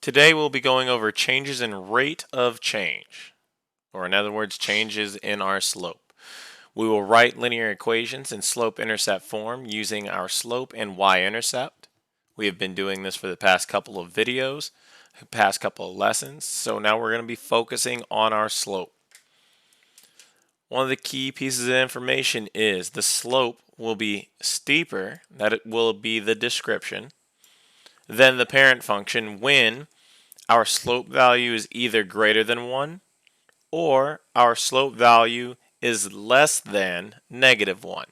Today we'll be going over changes in rate of change, or in other words, changes in our slope. We will write linear equations in slope-intercept form using our slope and y-intercept. We have been doing this for the past couple of videos, past couple of lessons, so now we're going to be focusing on our slope. One of the key pieces of information is the slope will be steeper, that it will be the description, than the parent function when our slope value is either greater than 1 or our slope value is less than -1.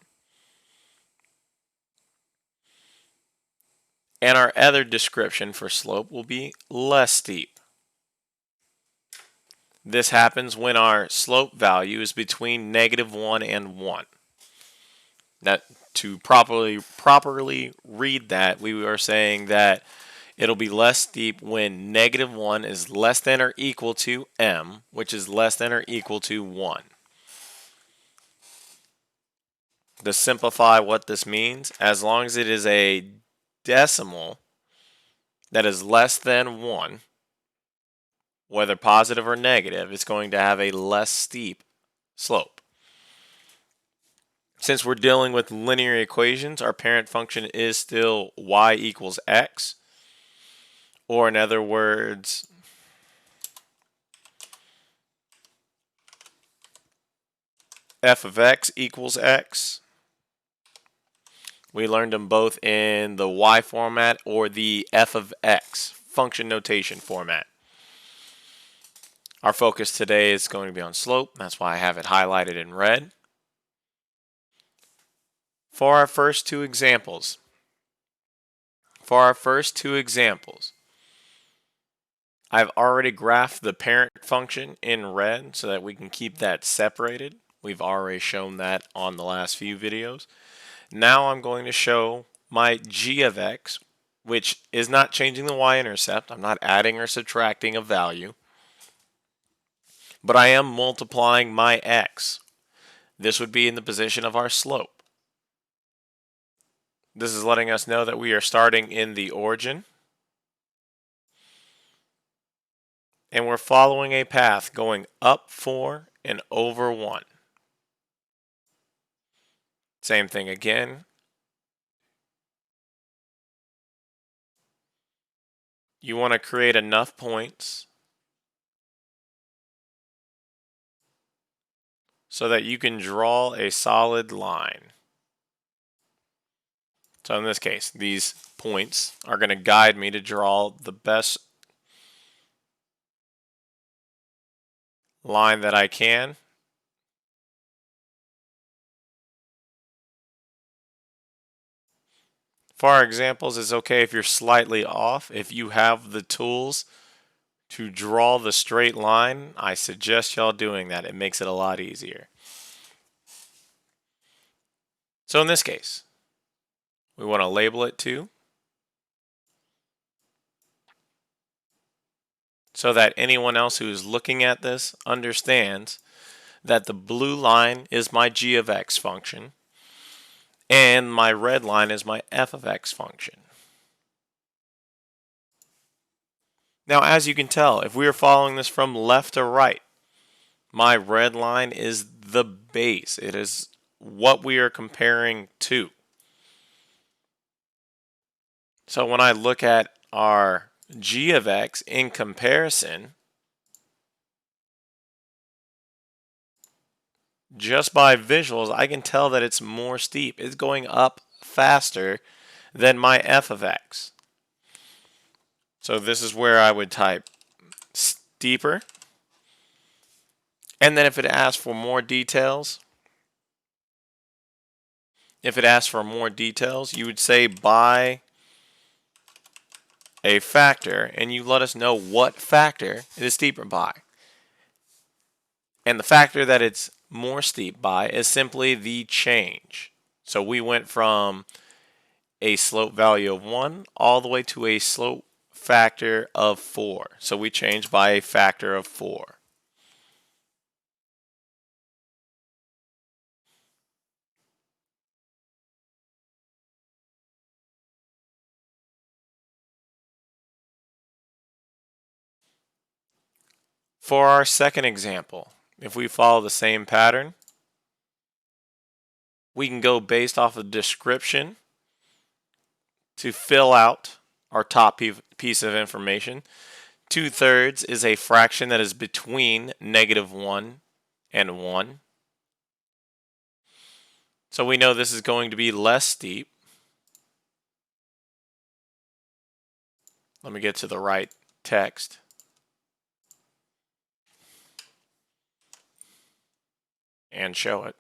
And our other description for slope will be less steep. This happens when our slope value is between -1 and 1. Now, to properly read that, we are saying that it'll be less steep when -1 is less than or equal to m, which is less than or equal to 1. To simplify what this means, as long as it is a decimal that is less than 1, whether positive or negative, it's going to have a less steep slope. Since we're dealing with linear equations, our parent function is still y equals x, or in other words, f of x equals x. We learned them both in the y format or the f of x function notation format. Our focus today is going to be on slope. That's why I have it highlighted in red. For our first two examples, I've already graphed the parent function in red so that we can keep that separated. We've already shown that on the last few videos. Now I'm going to show my g of x, which is not changing the y-intercept. I'm not adding or subtracting a value, but I am multiplying my x. This would be in the position of our slope. This is letting us know that we are starting in the origin, and we're following a path going up 4 and over 1. Same thing again. You want to create enough points so that you can draw a solid line. So in this case, these points are going to guide me to draw the best line that I can. For our examples, it's okay if you're slightly off. If you have the tools to draw the straight line, I suggest y'all doing that. It makes it a lot easier. So in this case, we want to label it 2 so that anyone else who is looking at this understands that the blue line is my g of x function and my red line is my f of x function. Now, as you can tell, if we are following this from left to right, my red line is the base. It is what we are comparing to. So when I look at our g of x in comparison, just by visuals, I can tell that it's more steep. It's going up faster than my f of x. So this is where I would type steeper. And then if it asks for more details, you would say by a factor, and you let us know what factor it is steeper by. And the factor that it's more steep by is simply the change. So we went from a slope value of 1 all the way to a slope factor of 4. So we changed by a factor of 4. For our second example, if we follow the same pattern, we can go based off of the description to fill out our top piece of information. 2/3 is a fraction that is between -1 and 1. So we know this is going to be less steep. Let me get to the right text. And show it.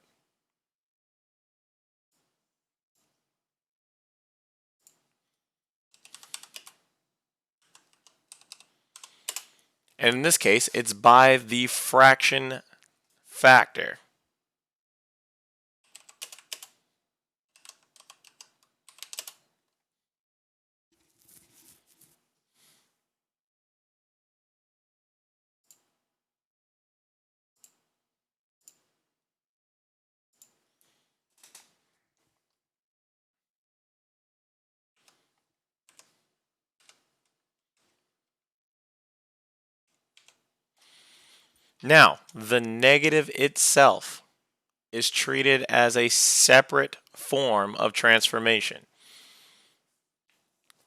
And in this case, it's by the fraction factor. Now, the negative itself is treated as a separate form of transformation.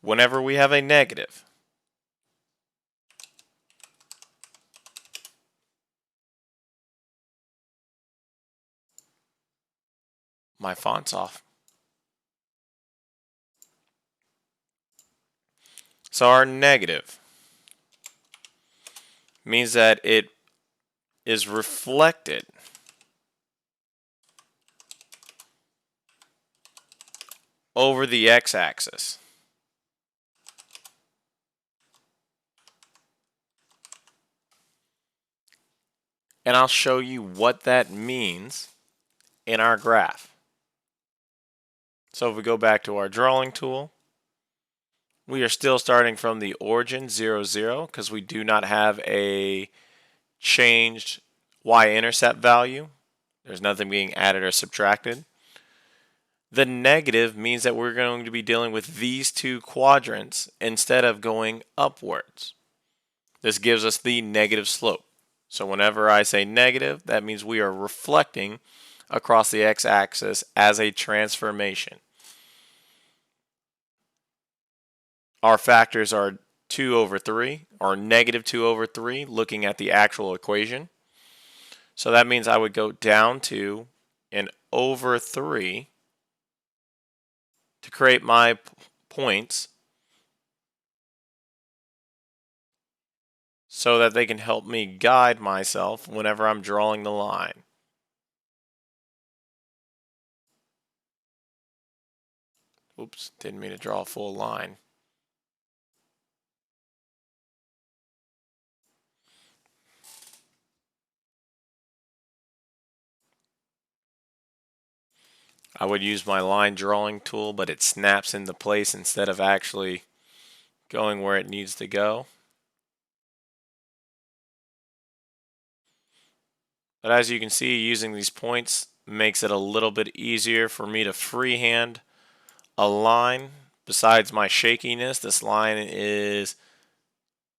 Whenever we have a negative, my font's off. So our negative means that it is reflected over the x-axis. And I'll show you what that means in our graph. So if we go back to our drawing tool, we are still starting from the origin 0, 0 because we do not have a changed y-intercept value. There's nothing being added or subtracted. The negative means that we're going to be dealing with these two quadrants instead of going upwards. This gives us the negative slope. So whenever I say negative, that means we are reflecting across the x-axis as a transformation. Our factors are 2 over 3, or -2 over 3, looking at the actual equation. So that means I would go down to an over 3 to create my points so that they can help me guide myself whenever I'm drawing the line. Oops, didn't mean to draw a full line. I would use my line drawing tool, but it snaps into place instead of actually going where it needs to go. But as you can see, using these points makes it a little bit easier for me to freehand a line. Besides my shakiness, this line is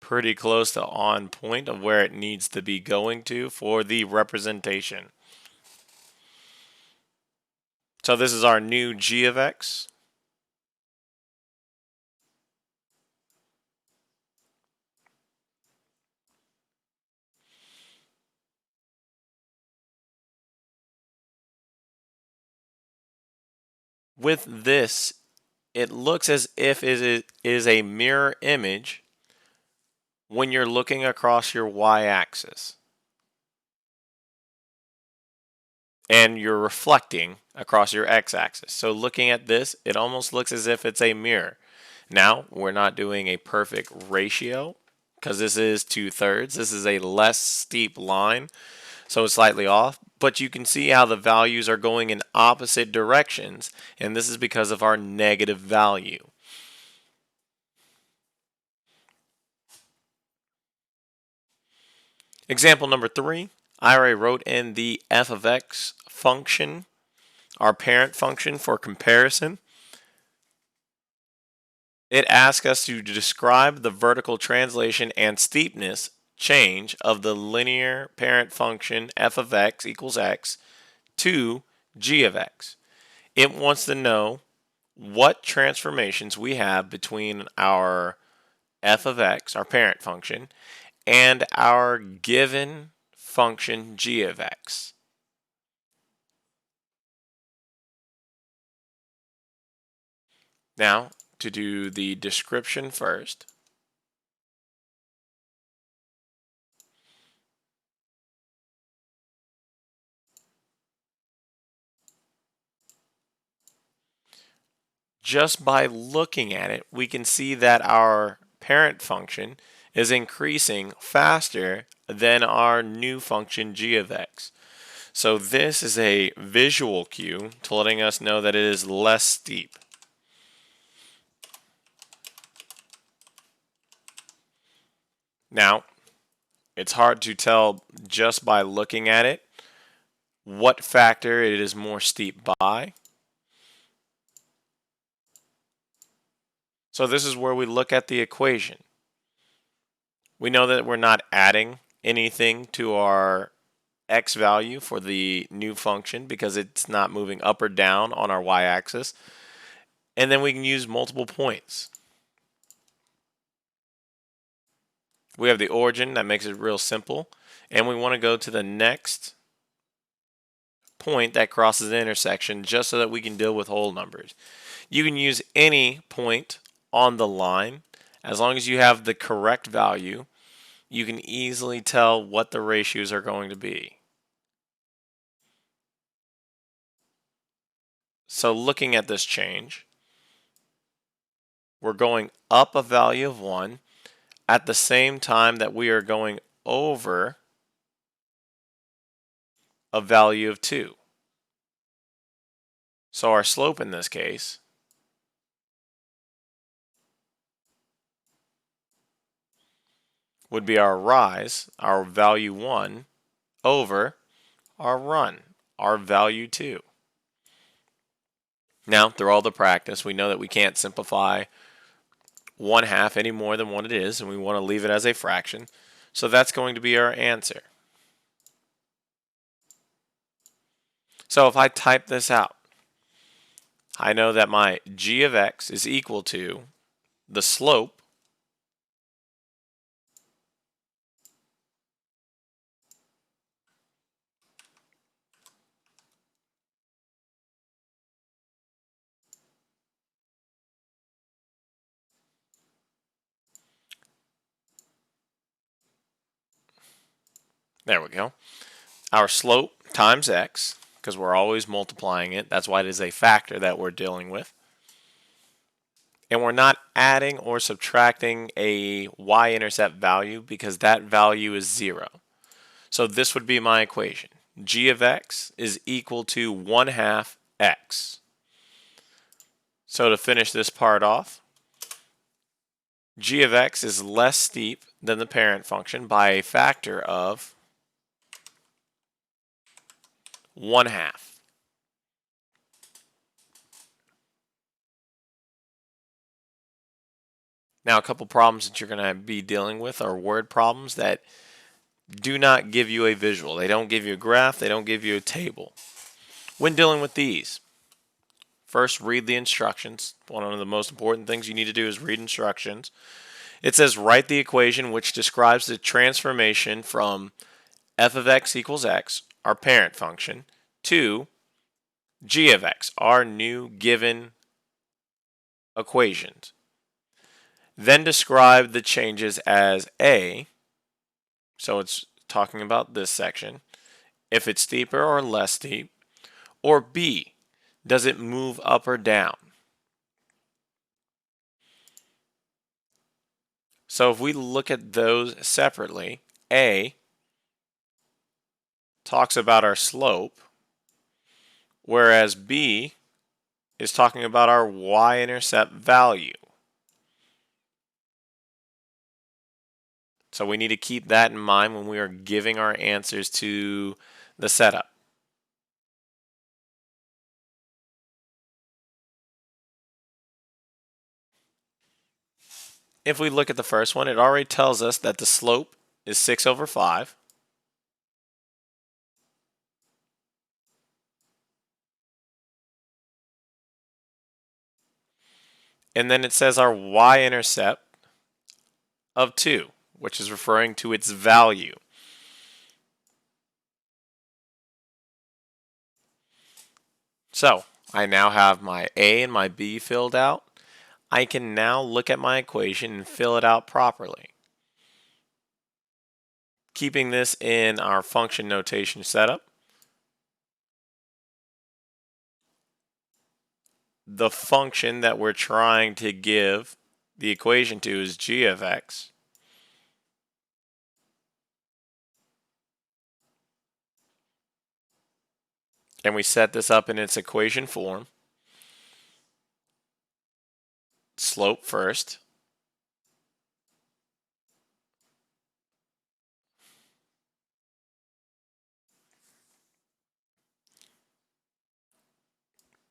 pretty close to on point of where it needs to be going to for the representation. So this is our new g of x. With this, it looks as if it is a mirror image when you're looking across your y-axis. And you're reflecting across your x-axis. So looking at this, it almost looks as if it's a mirror. Now, we're not doing a perfect ratio because this is 2/3. This is a less steep line, so it's slightly off. But you can see how the values are going in opposite directions, and this is because of our negative value. Example number 3, I already wrote in the f of x function, our parent function for comparison. It asks us to describe the vertical translation and steepness change of the linear parent function f of x equals x to g of x. It wants to know what transformations we have between our f of x, our parent function, and our given function g of x. Now, to do the description first, just by looking at it, we can see that our parent function is increasing faster than our new function g of x. So this is a visual cue to letting us know that it is less steep. Now, it's hard to tell just by looking at it what factor it is more steep by. So this is where we look at the equation. We know that we're not adding anything to our x value for the new function because it's not moving up or down on our y-axis. And then we can use multiple points. We have the origin, that makes it real simple. And we want to go to the next point that crosses the intersection just so that we can deal with whole numbers. You can use any point on the line. As long as you have the correct value, you can easily tell what the ratios are going to be. So looking at this change, we're going up a value of 1 at the same time that we are going over a value of 2. So our slope in this case would be our rise, our value 1, over our run, our value 2. Now, through all the practice, we know that we can't simplify 1/2 any more than what it is, and we want to leave it as a fraction. So that's going to be our answer. So if I type this out, I know that my g of x is equal to the slope there we go. Our slope times x, because we're always multiplying it. That's why it is a factor that we're dealing with. And we're not adding or subtracting a y-intercept value because that value is 0. So this would be my equation. G of x is equal to 1/2 x. So to finish this part off, g of x is less steep than the parent function by a factor of 1/2. Now, a couple problems that you're going to be dealing with are word problems that do not give you a visual. They don't give you a graph. They don't give you a table. When dealing with these, first read the instructions. One of the most important things you need to do is read instructions. It says write the equation which describes the transformation from f of x equals x, our parent function, to g of x, our new given equations. Then describe the changes as A, so it's talking about this section, if it's steeper or less steep, or B, does it move up or down? So if we look at those separately, A talks about our slope, whereas B is talking about our y-intercept value. So we need to keep that in mind when we are giving our answers to the setup. If we look at the first one, it already tells us that the slope is 6 over 5. And then it says our y-intercept of 2, which is referring to its value. So I now have my a and my b filled out. I can now look at my equation and fill it out properly. Keeping this in our function notation setup, the function that we're trying to give the equation to is g of x. And we set this up in its equation form. Slope first.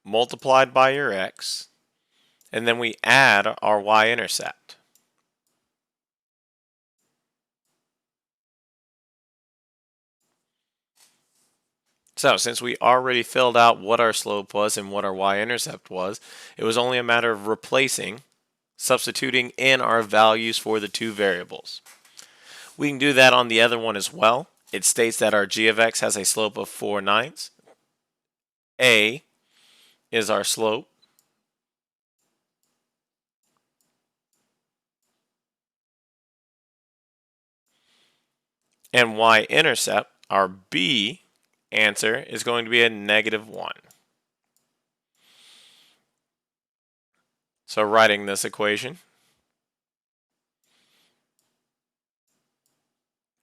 Multiplied by your x. And then we add our y-intercept. So since we already filled out what our slope was and what our y-intercept was, it was only a matter of replacing, substituting in our values for the two variables. We can do that on the other one as well. It states that our g of x has a slope of 4/9. A is our slope. And y-intercept, our b answer, is going to be a -1. So writing this equation,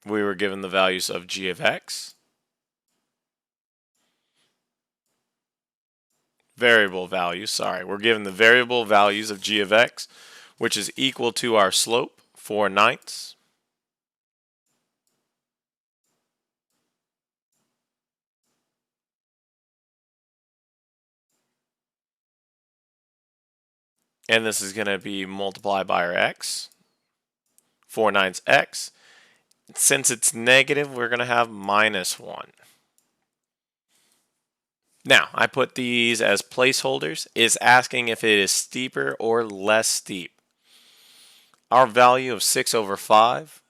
we were given the values of g of x, we're given the variable values of g of x, which is equal to our slope, 4/9. And this is going to be multiplied by our x, 4/9 x. Since it's negative, we're going to have -1. Now, I put these as placeholders. It's asking if it is steeper or less steep. Our value of 6 over 5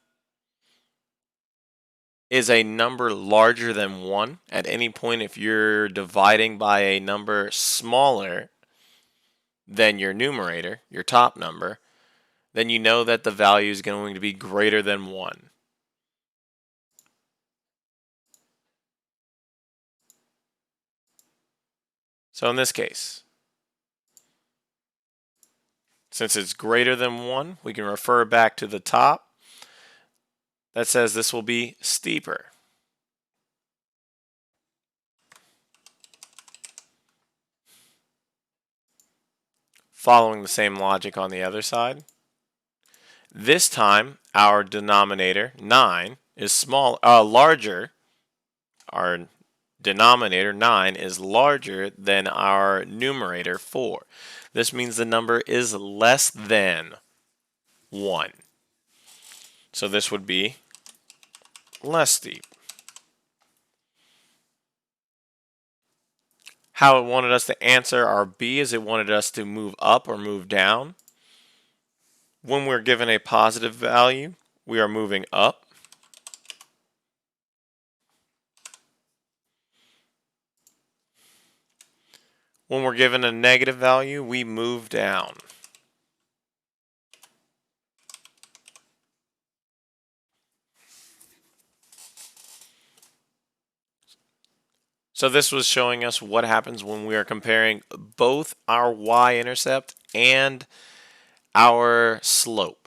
is a number larger than 1. At any point, if you're dividing by a number smaller than your numerator, your top number, then you know that the value is going to be greater than 1. So in this case, since it's greater than 1, we can refer back to the top that says this will be steeper. Following the same logic on the other side. This time, our denominator, 9, is larger. Our denominator, 9, is larger than our numerator, 4. This means the number is less than 1. So this would be less steep. How it wanted us to answer our B is it wanted us to move up or move down. When we're given a positive value, we are moving up. When we're given a negative value, we move down. So this was showing us what happens when we are comparing both our y-intercept and our slope.